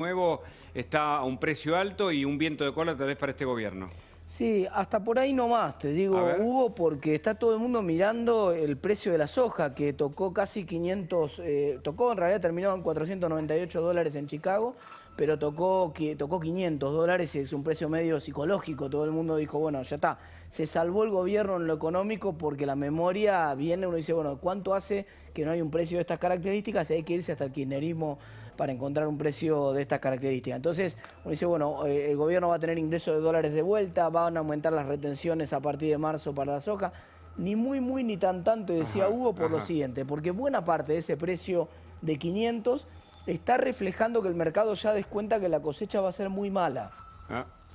nuevo está a un precio alto y un viento de cola tal vez para este gobierno. Sí, hasta por ahí nomás, te digo, Hugo, porque está todo el mundo mirando el precio de la soja, que tocó casi 500, en realidad terminó en $498 en Chicago, pero tocó $500 y es un precio medio psicológico. Todo el mundo dijo, bueno, ya está, se salvó el gobierno en lo económico porque la memoria viene, uno dice, bueno, ¿cuánto hace que no hay un precio de estas características? Y hay que irse hasta el kirchnerismo para encontrar un precio de estas características. Entonces, uno dice, bueno, el gobierno va a tener ingresos de dólares de vuelta, van a aumentar las retenciones a partir de marzo para la soja. Ni muy, ni tan tanto, decía Hugo, por lo siguiente, porque buena parte de ese precio de 500 está reflejando que el mercado ya descuenta que la cosecha va a ser muy mala.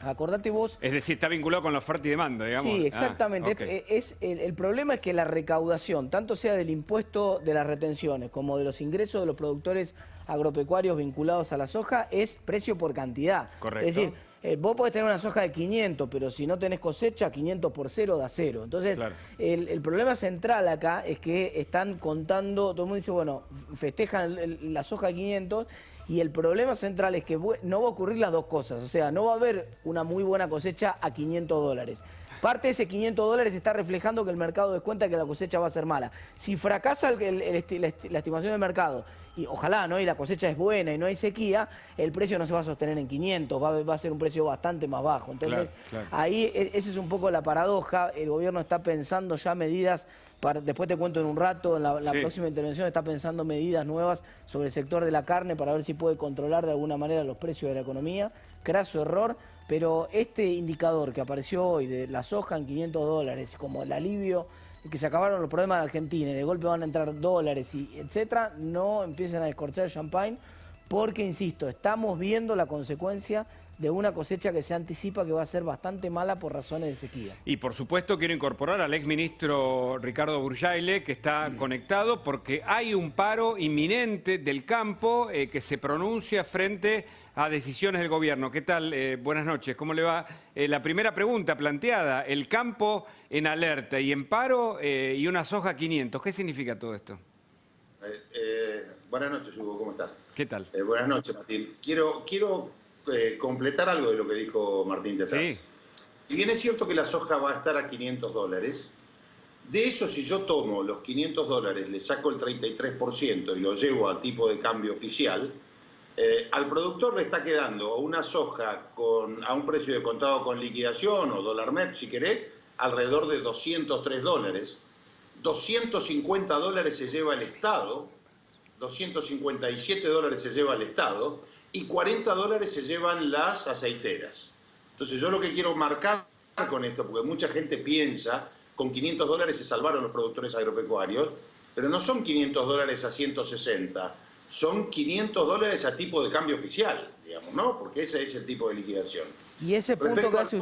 Acordate vos. Es decir, está vinculado con la oferta y demanda, digamos. Sí, exactamente. El problema es que la recaudación, tanto sea del impuesto de las retenciones como de los ingresos de los productores agropecuarios vinculados a la soja, es precio por cantidad. Correcto. Es decir, vos podés tener una soja de 500, pero si no tenés cosecha, 500 por 0 da 0. Entonces, claro, el problema central acá es que están contando, todo el mundo dice, bueno, festejan la soja de 500, y el problema central es que no va a ocurrir las dos cosas. O sea, no va a haber una muy buena cosecha a $500. Parte de ese $500 está reflejando que el mercado descuenta que la cosecha va a ser mala. Si fracasa la estimación del mercado, y ojalá, ¿no?, y la cosecha es buena y no hay sequía, el precio no se va a sostener en 500, va a ser un precio bastante más bajo. Entonces, claro. Ahí esa es un poco la paradoja. El gobierno está pensando ya medidas, después te cuento en un rato, en la próxima intervención, está pensando medidas nuevas sobre el sector de la carne para ver si puede controlar de alguna manera los precios de la economía. Craso error, pero este indicador que apareció hoy de la soja en $500, como el alivio, que se acabaron los problemas de Argentina y de golpe van a entrar dólares y etcétera, no empiecen a descorchar el champagne, porque, insisto, estamos viendo la consecuencia de una cosecha que se anticipa que va a ser bastante mala por razones de sequía. Y por supuesto quiero incorporar al exministro Ricardo Burjaile, que está conectado, porque hay un paro inminente del campo que se pronuncia frente a decisiones del gobierno. ¿Qué tal? Buenas noches, ¿cómo le va? La primera pregunta planteada, el campo en alerta y en paro y una soja 500. ¿Qué significa todo esto? Buenas noches, Hugo, ¿cómo estás? ¿Qué tal? Buenas noches, Martín. Quiero completar algo de lo que dijo Martín detrás. Sí. Si bien es cierto que la soja va a estar a $500, de eso, si yo tomo los $500, le saco el 33% y lo llevo al tipo de cambio oficial, al productor le está quedando una soja a un precio de contado con liquidación o dólar MEP, si querés, alrededor de $203. $250 se lleva el Estado, $257 se lleva el Estado y $40 se llevan las aceiteras. Entonces yo lo que quiero marcar con esto, porque mucha gente piensa, con $500 se salvaron los productores agropecuarios, pero no son $500 a 160, son $500 a tipo de cambio oficial, digamos, ¿no? Porque ese es el tipo de liquidación. Y ese punto que hace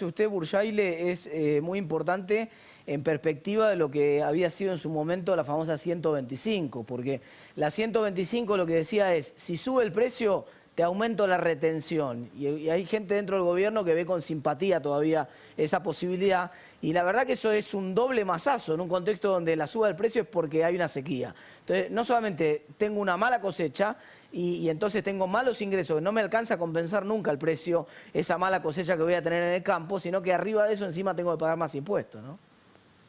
usted, Burjaile, es muy importante en perspectiva de lo que había sido en su momento la famosa 125, porque la 125 lo que decía es, si sube el precio, te aumento la retención. Y hay gente dentro del gobierno que ve con simpatía todavía esa posibilidad. Y la verdad que eso es un doble mazazo en un contexto donde la suba del precio es porque hay una sequía. Entonces, no solamente tengo una mala cosecha y entonces tengo malos ingresos, no me alcanza a compensar nunca el precio, esa mala cosecha que voy a tener en el campo, sino que arriba de eso encima tengo que pagar más impuestos, ¿no?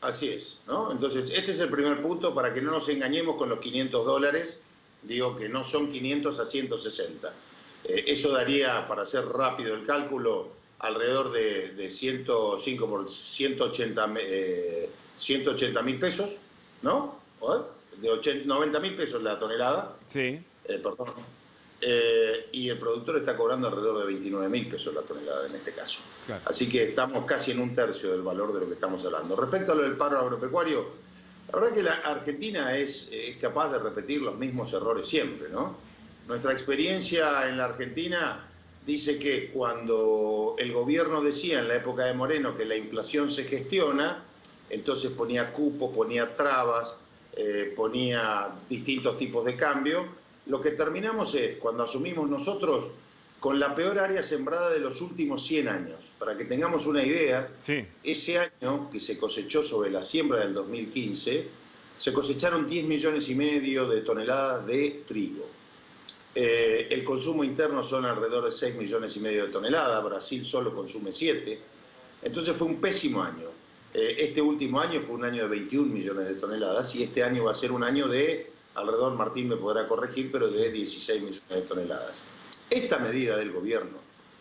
Así es, ¿no? Entonces, este es el primer punto para que no nos engañemos con los $500. Digo que no son 500 a 160. Eso daría, para hacer rápido el cálculo, alrededor de 105 por 180.000 pesos, ¿no? De 90.000 pesos la tonelada. Sí. Perdón. Y el productor está cobrando alrededor de 29.000 pesos la tonelada en este caso. Claro. Así que estamos casi en un tercio del valor de lo que estamos hablando. Respecto a lo del paro agropecuario, la verdad que la Argentina es capaz de repetir los mismos errores siempre, ¿no? Nuestra experiencia en la Argentina dice que cuando el gobierno decía en la época de Moreno que la inflación se gestiona, entonces ponía cupos, ponía trabas, ponía distintos tipos de cambio. Lo que terminamos es, cuando asumimos nosotros, con la peor área sembrada de los últimos 100 años. Para que tengamos una idea, ese año que se cosechó sobre la siembra del 2015, se cosecharon 10,5 millones de toneladas de trigo. El consumo interno son alrededor de 6,5 millones de toneladas, Brasil solo consume 7. Entonces fue un pésimo año. Este último año fue un año de 21 millones de toneladas y este año va a ser un año de, alrededor, Martín me podrá corregir, pero de 16 millones de toneladas. Esta medida del gobierno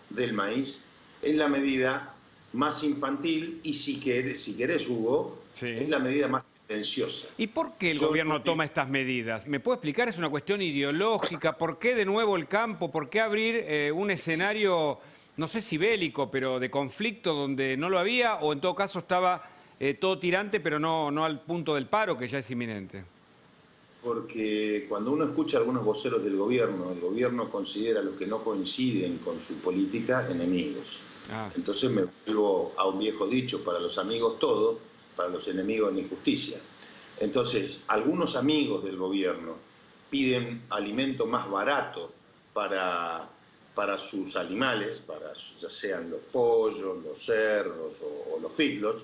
del maíz es la medida más infantil y si querés, Hugo, sí, es la medida más tendenciosa. ¿Y por qué el gobierno toma estas medidas? ¿Me puede explicar? ¿Es una cuestión ideológica? ¿Por qué de nuevo el campo? ¿Por qué abrir un escenario, no sé si bélico, pero de conflicto donde no lo había? ¿O en todo caso estaba todo tirante, pero no al punto del paro, que ya es inminente? Porque cuando uno escucha a algunos voceros del gobierno, el gobierno considera a los que no coinciden con su política enemigos. Entonces me vuelvo a un viejo dicho: para los amigos todo, para los enemigos ni justicia. Entonces, algunos amigos del gobierno piden alimento más barato para sus animales, ya sean los pollos, los cerdos o los feedlots.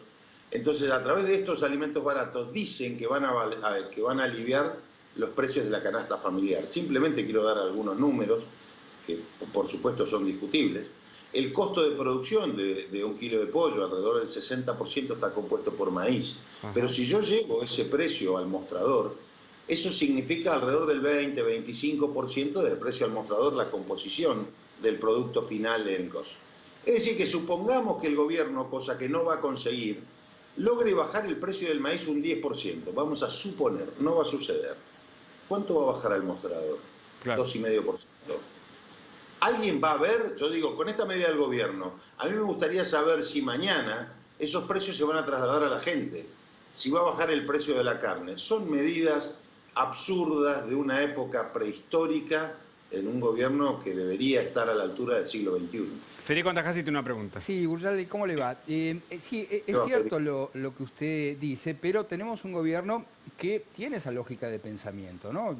Entonces, a través de estos alimentos baratos dicen que van a aliviar los precios de la canasta familiar. Simplemente quiero dar algunos números que por supuesto son discutibles. El costo de producción de un kilo de pollo, alrededor del 60% está compuesto por maíz. Ajá. Pero si yo llevo ese precio al mostrador, eso significa alrededor del 20-25% del precio al mostrador, la composición del producto final en costo. Es decir, que supongamos que el gobierno, cosa que no va a conseguir, logre bajar el precio del maíz un 10%. Vamos a suponer, no va a suceder. ¿Cuánto va a bajar al mostrador? Claro. 2,5%. ¿Alguien va a ver? Yo digo, con esta medida del gobierno, a mí me gustaría saber si mañana esos precios se van a trasladar a la gente, si va a bajar el precio de la carne. Son medidas absurdas de una época prehistórica en un gobierno que debería estar a la altura del siglo XXI. Federico Antajasi tiene una pregunta. Sí, Burjay, ¿cómo le va? Sí, es cierto lo que usted dice, pero tenemos un gobierno que tiene esa lógica de pensamiento, ¿no?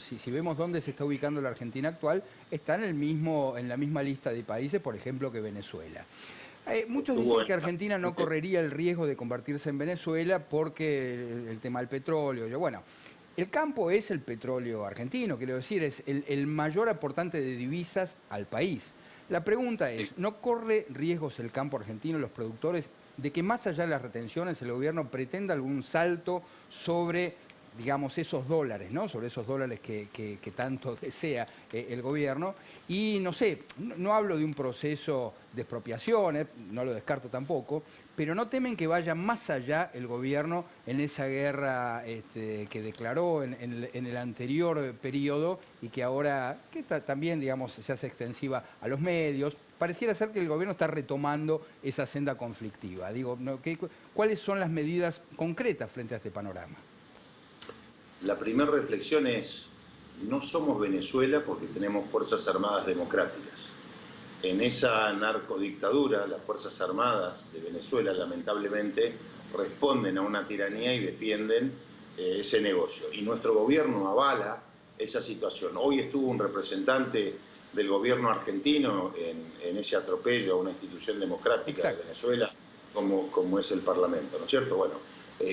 Sí. Si vemos dónde se está ubicando la Argentina actual, está en la misma lista de países, por ejemplo, que Venezuela. Muchos dicen que Argentina no correría el riesgo de convertirse en Venezuela porque el tema del petróleo. Bueno, el campo es el petróleo argentino, quiero decir, es el mayor aportante de divisas al país. La pregunta es, ¿no corre riesgos el campo argentino, los productores, de que más allá de las retenciones el gobierno pretenda algún salto sobre, digamos, esos dólares, ¿no? Sobre esos dólares que tanto desea el gobierno? Y no sé, no hablo de un proceso de expropiación, no lo descarto tampoco, pero ¿no temen que vaya más allá el gobierno en esa guerra que declaró en el anterior periodo y que ahora también, digamos, se hace extensiva a los medios? Pareciera ser que el gobierno está retomando esa senda conflictiva. Digo, ¿cuáles son las medidas concretas frente a este panorama? La primera reflexión es, no somos Venezuela porque tenemos fuerzas armadas democráticas. En esa narcodictadura, las Fuerzas Armadas de Venezuela lamentablemente responden a una tiranía y defienden ese negocio. Y nuestro gobierno avala esa situación. Hoy estuvo un representante del gobierno argentino en ese atropello a una institución democrática. Exacto. De Venezuela, como es el Parlamento, ¿no es cierto? Bueno,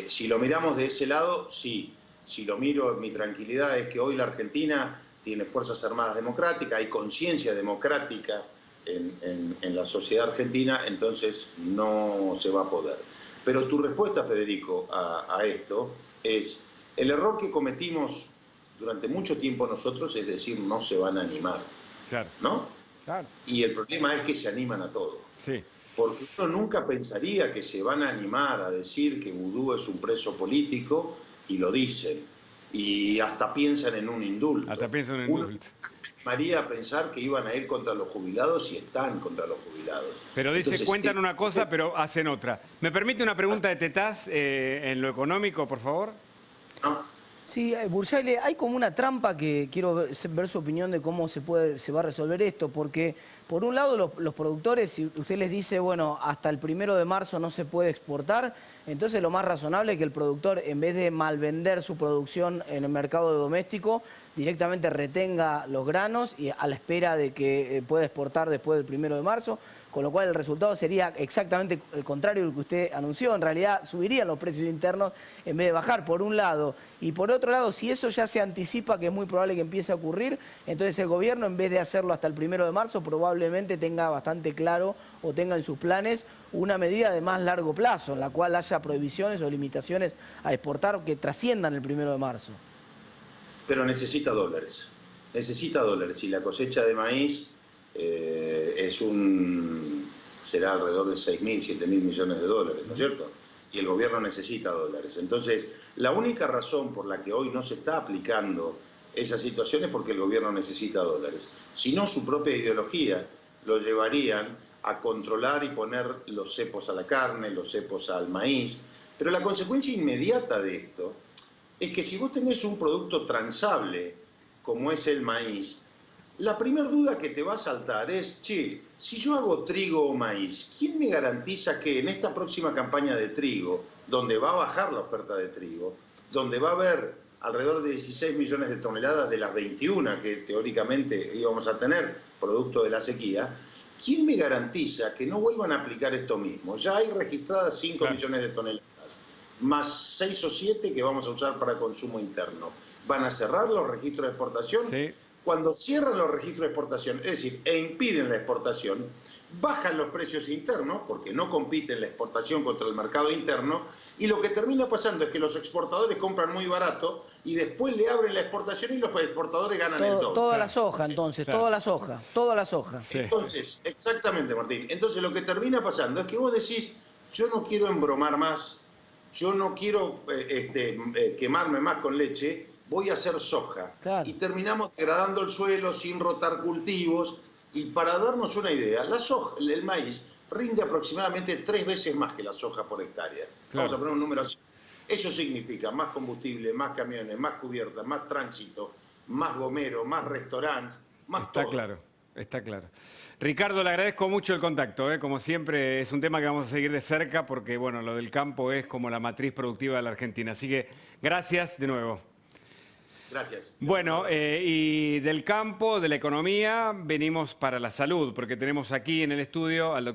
si lo miramos de ese lado, sí. Si lo miro, mi tranquilidad es que hoy la Argentina tiene Fuerzas Armadas democráticas, hay conciencia democrática en la sociedad argentina, entonces no se va a poder. Pero tu respuesta, Federico, a esto es, el error que cometimos durante mucho tiempo nosotros es decir, no se van a animar, claro, ¿no? Claro. Y el problema es que se animan a todo. Sí. Porque uno nunca pensaría que se van a animar a decir que Vudú es un preso político, y lo dicen, y hasta piensan en un indulto. Hasta piensan en un indulto. María a pensar que iban a ir contra los jubilados y están contra los jubilados. Pero dice, entonces, cuentan una cosa, pero hacen otra. ¿Me permite una pregunta de Tetaz en lo económico, por favor? No. Sí, Burjay, hay como una trampa que quiero ver su opinión de cómo se va a resolver esto, porque por un lado los productores, si usted les dice, bueno, hasta el 1 de marzo no se puede exportar, entonces lo más razonable es que el productor, en vez de malvender su producción en el mercado doméstico, directamente retenga los granos y a la espera de que pueda exportar después del 1 de marzo, con lo cual el resultado sería exactamente el contrario de lo que usted anunció. En realidad subirían los precios internos en vez de bajar, por un lado. Y por otro lado, si eso ya se anticipa, que es muy probable que empiece a ocurrir, entonces el gobierno, en vez de hacerlo hasta el 1 de marzo, probablemente tenga bastante claro o tenga en sus planes una medida de más largo plazo, en la cual haya prohibiciones o limitaciones a exportar que trasciendan el 1 de marzo. Pero necesita dólares. Necesita dólares. Y la cosecha de maíz será alrededor de 6.000, 7.000 millones de dólares, ¿no es cierto? Y el gobierno necesita dólares. Entonces, la única razón por la que hoy no se está aplicando esa situación es porque el gobierno necesita dólares. Si no, su propia ideología lo llevarían a controlar y poner los cepos a la carne, los cepos al maíz. Pero la consecuencia inmediata de esto es que si vos tenés un producto transable, como es el maíz, la primera duda que te va a saltar es, che, si yo hago trigo o maíz, ¿quién me garantiza que en esta próxima campaña de trigo, donde va a bajar la oferta de trigo, donde va a haber alrededor de 16 millones de toneladas de las 21 que teóricamente íbamos a tener, producto de la sequía, ¿quién me garantiza que no vuelvan a aplicar esto mismo? Ya hay registradas 5 millones de toneladas, más 6 o 7 que vamos a usar para consumo interno. ¿Van a cerrar los registros de exportación? Sí. Cuando cierran los registros de exportación, es decir, e impiden la exportación, bajan los precios internos, porque no compiten la exportación contra el mercado interno, y lo que termina pasando es que los exportadores compran muy barato y después le abren la exportación y los exportadores ganan el doble. Toda la soja, entonces, toda la soja. Sí. Entonces, exactamente, Martín. Entonces lo que termina pasando es que vos decís, yo no quiero embromar más, yo no quiero quemarme más con leche, voy a hacer soja. Claro. Y terminamos degradando el suelo sin rotar cultivos. Y para darnos una idea, la soja, el maíz rinde aproximadamente 3 veces más que la soja por hectárea. Claro. Vamos a poner un número así. Eso significa más combustible, más camiones, más cubiertas, más tránsito, más gomero, más restaurantes, más todo. Está claro, está claro. Ricardo, le agradezco mucho el contacto, ¿eh? Como siempre es un tema que vamos a seguir de cerca porque, bueno, lo del campo es como la matriz productiva de la Argentina. Así que gracias de nuevo. Gracias. Bueno, y del campo, de la economía, venimos para la salud, porque tenemos aquí en el estudio al doctor